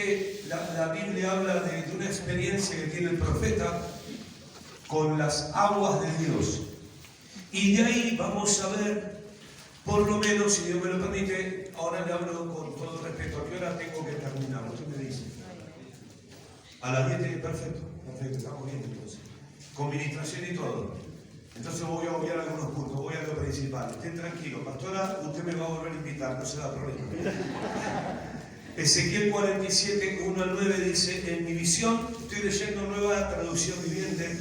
que la Biblia habla de una experiencia que tiene el profeta con las aguas de Dios. Y de ahí vamos a ver, por lo menos, si Dios me lo permite, ahora le hablo con todo respeto. ¿A qué hora tengo que terminar? ¿Usted me dice? A las 10, perfecto, estamos bien entonces. Con ministración y todo. Entonces voy a obviar algunos puntos, voy a lo principal. Estén tranquilos, pastora, usted me va a volver a invitar, no se da problema. Ezequiel 47, 1 al 9 dice, en mi visión, estoy leyendo nueva traducción viviente,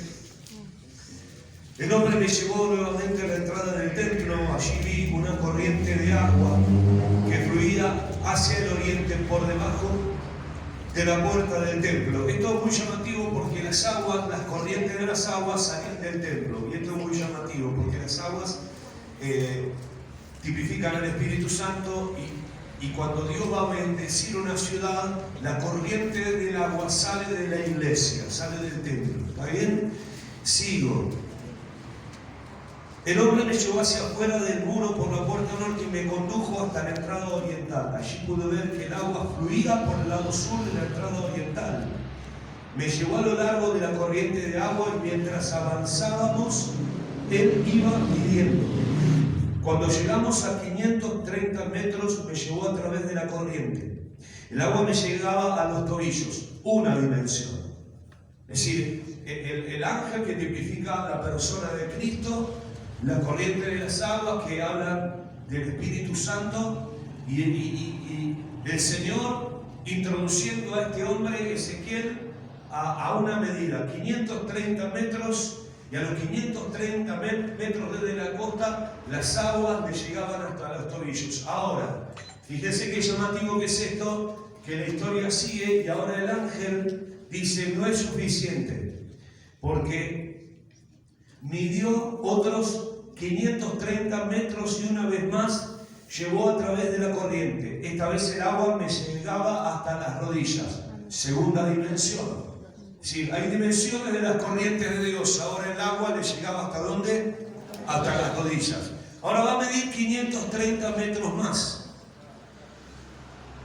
el hombre me llevó nuevamente a la entrada del templo, allí vi una corriente de agua que fluía hacia el oriente por debajo de la puerta del templo. Esto es muy llamativo porque las corrientes de las aguas salían del templo. Y esto es muy llamativo porque las aguas tipifican al Espíritu Santo y cuando Dios va a bendecir una ciudad, la corriente del agua sale de la iglesia, sale del templo. ¿Está bien? Sigo. El hombre me llevó hacia afuera del muro por la puerta norte y me condujo hasta la entrada oriental. Allí pude ver que el agua fluía por el lado sur de la entrada oriental. Me llevó a lo largo de la corriente de agua y mientras avanzábamos, él iba midiendo. Cuando llegamos a 530 metros, me llevó a través de la corriente. El agua me llegaba a los tobillos, una dimensión. Es decir, el ángel que tipifica la persona de Cristo, la corriente de las aguas que hablan del Espíritu Santo y el Señor introduciendo a este hombre Ezequiel a una medida, 530 metros, y a los 530 metros desde la costa las aguas le llegaban hasta los tobillos. Ahora, fíjense qué llamativo que es esto, que la historia sigue y ahora el ángel dice no es suficiente, porque midió otros 530 metros y una vez más llevó a través de la corriente. Esta vez el agua me llegaba hasta las rodillas. Segunda dimensión. Sí, hay dimensiones de las corrientes de Dios. Ahora el agua le llegaba ¿hasta dónde? Hasta las rodillas. Ahora va a medir 530 metros más.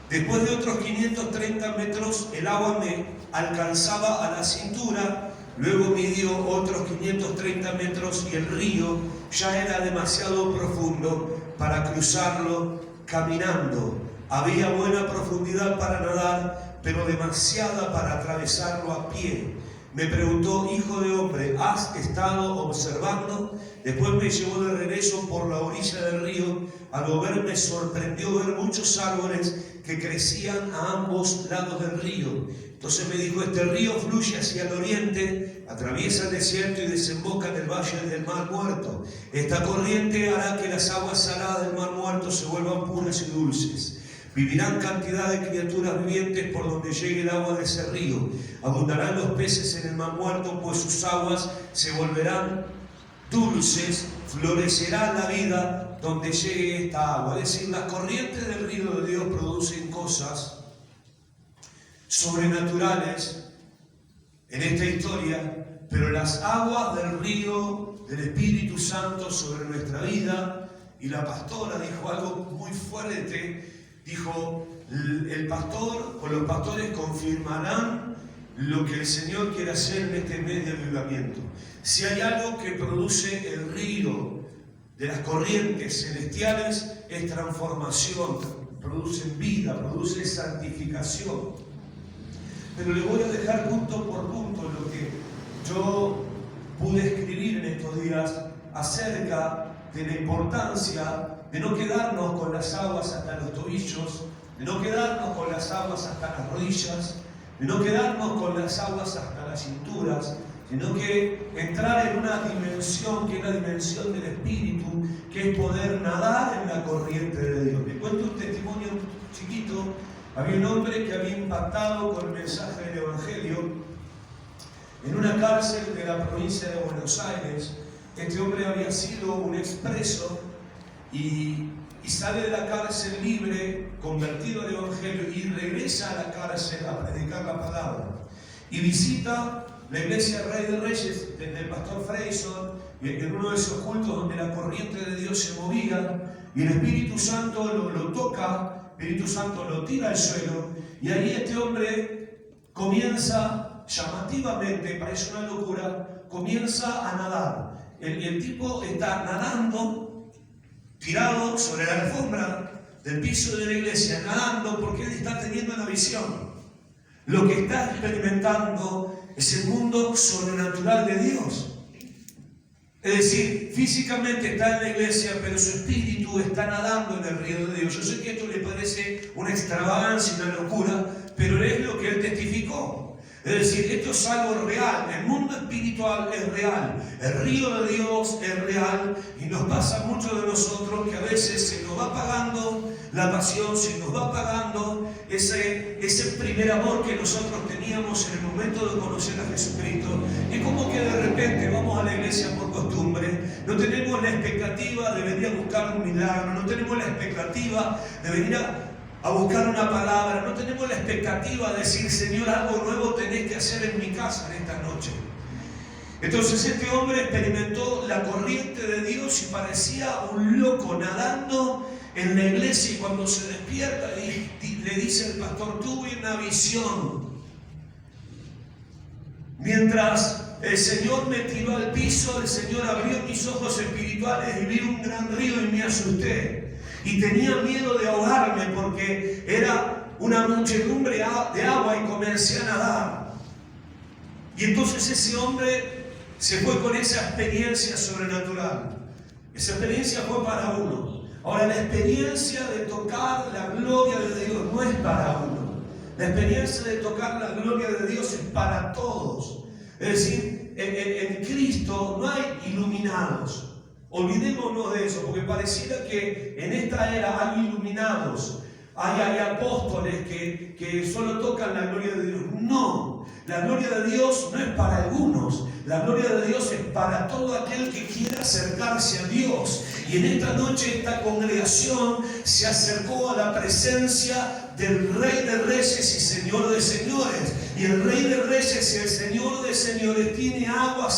Después de otros 530 metros, el agua me alcanzaba a la cintura. Luego midió otros 530 metros y el río ya era demasiado profundo para cruzarlo caminando. Había buena profundidad para nadar, pero demasiada para atravesarlo a pie. Me preguntó, hijo de hombre, ¿has estado observando? Después me llevó de regreso por la orilla del río. Al ver me sorprendió ver muchos árboles que crecían a ambos lados del río. Entonces me dijo, este río fluye hacia el oriente, atraviesa el desierto y desemboca en el valle del Mar Muerto. Esta corriente hará que las aguas saladas del Mar Muerto se vuelvan puras y dulces. Vivirán cantidad de criaturas vivientes por donde llegue el agua de ese río. Abundarán los peces en el Mar Muerto, pues sus aguas se volverán dulces. Florecerá la vida donde llegue esta agua. Es decir, las corrientes del río de Dios producen cosas sobrenaturales en esta historia, pero las aguas del río del Espíritu Santo sobre nuestra vida, y la pastora dijo algo muy fuerte. Dijo, el pastor o los pastores confirmarán lo que el Señor quiere hacer en este mes de avivamiento. Si hay algo que produce el río de las corrientes celestiales, es transformación, produce vida, produce santificación. Pero le voy a dejar punto por punto lo que yo pude escribir en estos días acerca de la importancia de no quedarnos con las aguas hasta los tobillos, de no quedarnos con las aguas hasta las rodillas, de no quedarnos con las aguas hasta las cinturas, sino que entrar en una dimensión que es la dimensión del Espíritu, que es poder nadar en la corriente de Dios. Les cuento un testimonio chiquito. Había un hombre que había impactado con el mensaje del Evangelio en una cárcel de la provincia de Buenos Aires. Este hombre había sido un expreso y sale de la cárcel libre, convertido al Evangelio, y regresa a la cárcel a predicar la palabra. Y visita la iglesia Rey de Reyes del pastor Freyson, en uno de esos cultos donde la corriente de Dios se movía, y el Espíritu Santo lo toca Espíritu Santo lo tira al suelo y ahí este hombre comienza llamativamente, parece una locura, comienza a nadar. El tipo está nadando, tirado sobre la alfombra del piso de la iglesia, nadando porque él está teniendo una visión. Lo que está experimentando es el mundo sobrenatural de Dios. Es decir, físicamente está en la iglesia, pero su espíritu está nadando en el río de Dios. Yo sé que esto le parece una extravagancia, una locura, pero es lo que él testificó. Es decir, esto es algo real, el mundo espiritual es real, el río de Dios es real y nos pasa a muchos de nosotros que a veces se nos va apagando la pasión, se nos va apagando ese primer amor que nosotros teníamos en el momento de conocer a Jesucristo. Es como que de repente vamos a la iglesia por costumbre, no tenemos la expectativa de venir a buscar un milagro, no tenemos la expectativa de venir a buscar una palabra, no tenemos la expectativa de decir, Señor, algo nuevo tenés que hacer en mi casa en esta noche. Entonces este hombre experimentó la corriente de Dios y parecía un loco nadando en la iglesia, y cuando se despierta le dice el pastor, tuve una visión. Mientras el Señor me tiró al piso, el Señor abrió mis ojos espirituales y vi un gran río y me asusté. Y tenía miedo de ahogarme porque era una muchedumbre de agua y comencé a nadar. Y entonces ese hombre se fue con esa experiencia sobrenatural. Esa experiencia fue para uno. Ahora, la experiencia de tocar la gloria de Dios no es para uno. La experiencia de tocar la gloria de Dios es para todos. Es decir, en Cristo no hay iluminados. Olvidémonos de eso, porque pareciera que en esta era hay iluminados, hay apóstoles que solo tocan la gloria de Dios. No, la gloria de Dios no es para algunos, la gloria de Dios es para todo aquel que quiera acercarse a Dios. Y en esta noche esta congregación se acercó a la presencia del Rey de Reyes y Señor de Señores. Y el Rey de Reyes y el Señor de Señores tiene agua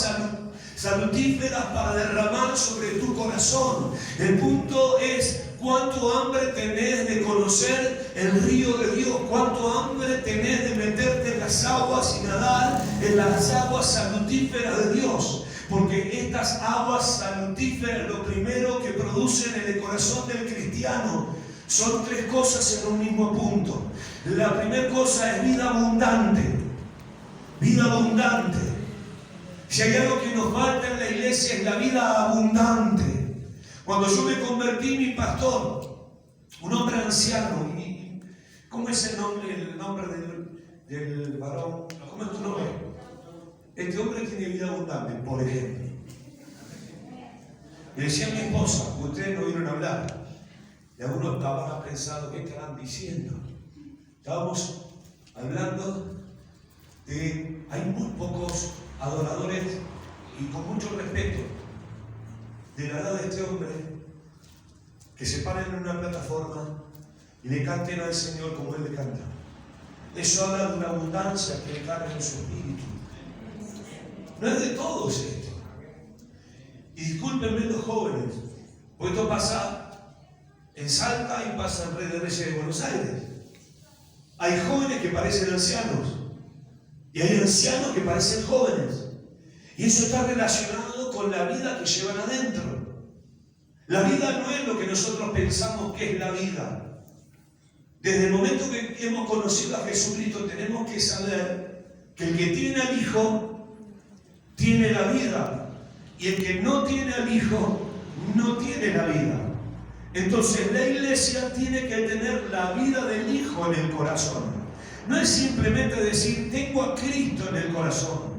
salutíferas para derramar sobre tu corazón. El punto es cuánto hambre tenés de conocer el río de Dios, cuánto hambre tenés de meterte en las aguas y nadar en las aguas salutíferas de Dios. Porque estas aguas salutíferas, lo primero que producen en el corazón del cristiano son tres cosas en un mismo punto. La primera cosa es vida abundante. Vida abundante. Si hay algo que nos falta en la iglesia es la vida abundante. Cuando yo me convertí, mi pastor, un hombre anciano, ¿cómo es el nombre del varón? ¿Cómo es tu nombre? Este hombre tiene vida abundante, por ejemplo. Le decía a mi esposa, ustedes no vieron a hablar. Y algunos habrán pensado, ¿qué estarán diciendo? Estábamos hablando de, hay muy pocos adoradores, y con mucho respeto, de la edad de este hombre, que se paren en una plataforma y le canten al Señor como Él le canta. Eso habla de una abundancia que le carga en su espíritu. No es de todos esto. Y discúlpenme los jóvenes, porque esto pasa en Salta y pasa en Rey de Reyes de Buenos Aires. Hay jóvenes que parecen ancianos y hay ancianos que parecen jóvenes. Y eso está relacionado con la vida que llevan adentro. La vida no es lo que nosotros pensamos que es la vida. Desde el momento que hemos conocido a Jesucristo tenemos que saber que el que tiene al Hijo tiene la vida. Y el que no tiene al Hijo no tiene la vida. Entonces la iglesia tiene que tener la vida del Hijo en el corazón. No es simplemente decir, tengo a Cristo en el corazón.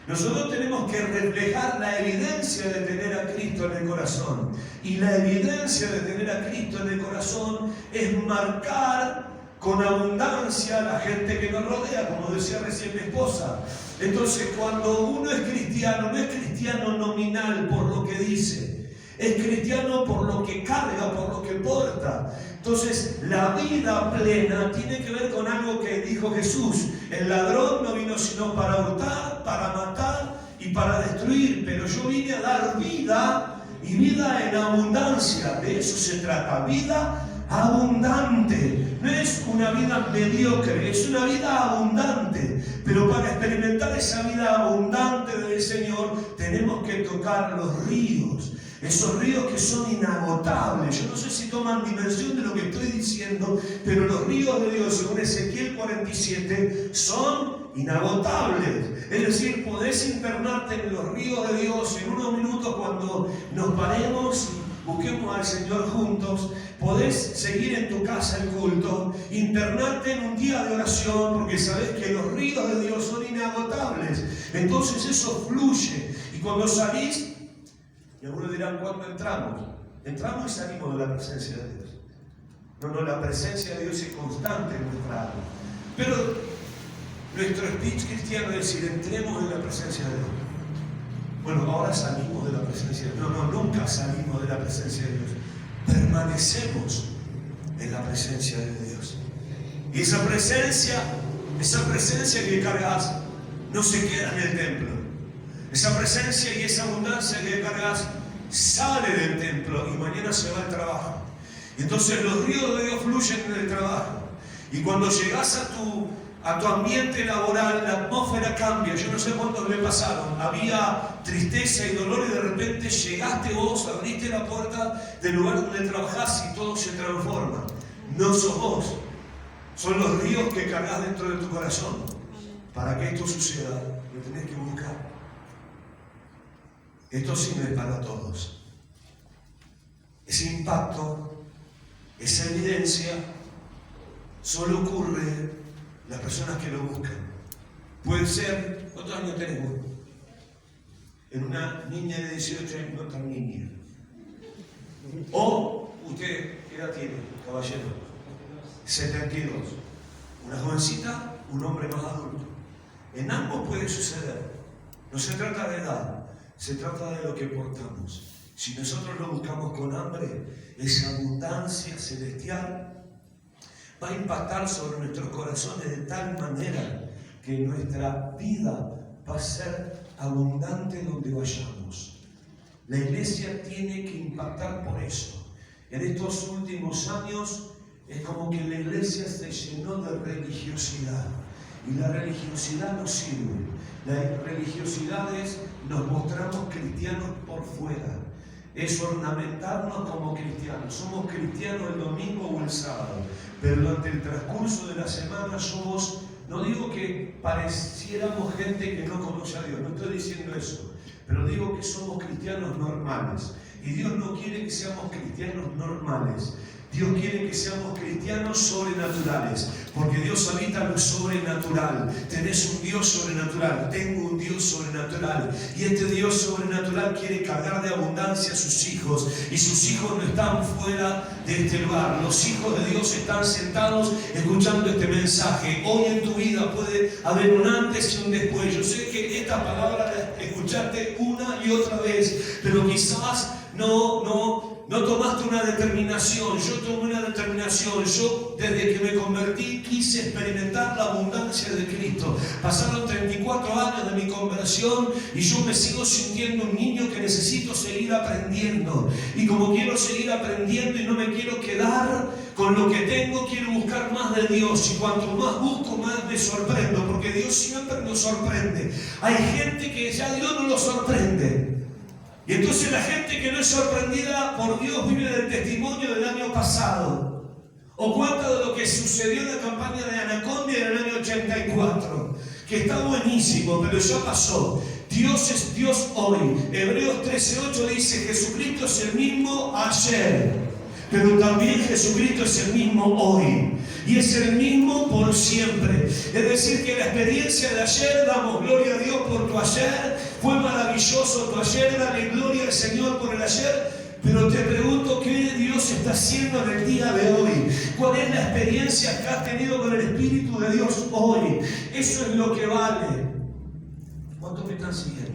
Nosotros tenemos que reflejar la evidencia de tener a Cristo en el corazón. Y la evidencia de tener a Cristo en el corazón es marcar con abundancia a la gente que nos rodea, como decía recién mi esposa. Entonces, cuando uno es cristiano, no es cristiano nominal por lo que dice, es cristiano por lo que carga, por lo que porta. Entonces, la vida plena tiene que ver con algo que dijo Jesús. El ladrón no vino sino para hurtar, para matar y para destruir, pero yo vine a dar vida y vida en abundancia. De eso se trata, vida abundante. No es una vida mediocre, es una vida abundante. Pero para experimentar esa vida abundante del Señor, tenemos que tocar los ríos. Esos ríos que son inagotables. Yo no sé si toman dimensión de lo que estoy diciendo, pero los ríos de Dios, según Ezequiel 47, son inagotables. Es decir, podés internarte en los ríos de Dios en unos minutos cuando nos paremos y busquemos al Señor juntos. Podés seguir en tu casa el culto, internarte en un día de oración, porque sabés que los ríos de Dios son inagotables. Entonces eso fluye. Y cuando salís, y algunos dirán, ¿cuándo entramos? Entramos y salimos de la presencia de Dios. No, la presencia de Dios es constante en nuestra alma. Pero nuestro speech cristiano es decir, entremos en la presencia de Dios. Bueno, ahora salimos de la presencia de Dios. No, nunca salimos de la presencia de Dios. Permanecemos en la presencia de Dios. Y esa presencia que cargas, no se queda en el templo. Esa presencia y esa abundancia que cargas sale del templo y mañana se va al trabajo. Y entonces los ríos de Dios fluyen en el trabajo. Y cuando llegas a tu ambiente laboral, la atmósfera cambia. Yo no sé cuántos le pasaron. Había tristeza y dolor y de repente llegaste vos, abriste la puerta del lugar donde trabajás y todo se transforma. No sos vos. Son los ríos que cargas dentro de tu corazón. Para que esto suceda, lo tenés que buscar. Esto sirve para todos. Ese impacto, esa evidencia, solo ocurre en las personas que lo buscan. Puede ser, ¿cuántos años tenés vos? En una niña de 18 años, no tan niña. O usted, ¿qué edad tiene, caballero? 72. Una jovencita, un hombre más adulto. En ambos puede suceder. No se trata de edad. Se trata de lo que portamos. Si nosotros lo buscamos con hambre, esa abundancia celestial va a impactar sobre nuestros corazones de tal manera que nuestra vida va a ser abundante donde vayamos. La iglesia tiene que impactar por eso. En estos últimos años es como que la iglesia se llenó de religiosidad. Y la religiosidad no sirve. La religiosidad es nos mostramos cristianos por fuera. Es ornamentarnos como cristianos. Somos cristianos el domingo o el sábado. Pero durante el transcurso de la semana somos, no digo que pareciéramos gente que no conoce a Dios. No estoy diciendo eso. Pero digo que somos cristianos normales. Y Dios no quiere que seamos cristianos normales. Dios quiere que seamos cristianos sobrenaturales, porque Dios habita lo sobrenatural. Tenés un Dios sobrenatural, tengo un Dios sobrenatural, y este Dios sobrenatural quiere cargar de abundancia a sus hijos, y sus hijos no están fuera de este lugar. Los hijos de Dios están sentados escuchando este mensaje. Hoy en tu vida puede haber un antes y un después. Yo sé que esta palabra la escuchaste una y otra vez, pero quizás no tomaste una determinación. Yo tomé una determinación. Yo, desde que me convertí, quise experimentar la abundancia de Cristo. Pasaron 34 años de mi conversión y yo me sigo sintiendo un niño que necesito seguir aprendiendo. Y como quiero seguir aprendiendo y no me quiero quedar con lo que tengo, quiero buscar más de Dios. Y cuanto más busco, más me sorprendo, porque Dios siempre nos sorprende. Hay gente que ya Dios no lo sorprende. Y entonces la gente que no es sorprendida por Dios vive del testimonio del año pasado. O cuenta de lo que sucedió en la campaña de Anacondia en el año 84. Que está buenísimo, pero ya pasó. Dios es Dios hoy. Hebreos 13:8 dice, Jesucristo es el mismo ayer. Pero también Jesucristo es el mismo hoy. Y es el mismo por siempre. Es decir, que la experiencia de ayer, damos gloria a Dios por tu ayer. Fue maravilloso tu ayer, dale gloria al Señor por el ayer. Pero te pregunto, ¿qué Dios está haciendo en el día de hoy? ¿Cuál es la experiencia que has tenido con el Espíritu de Dios hoy? Eso es lo que vale. ¿Cuántos me están siguiendo?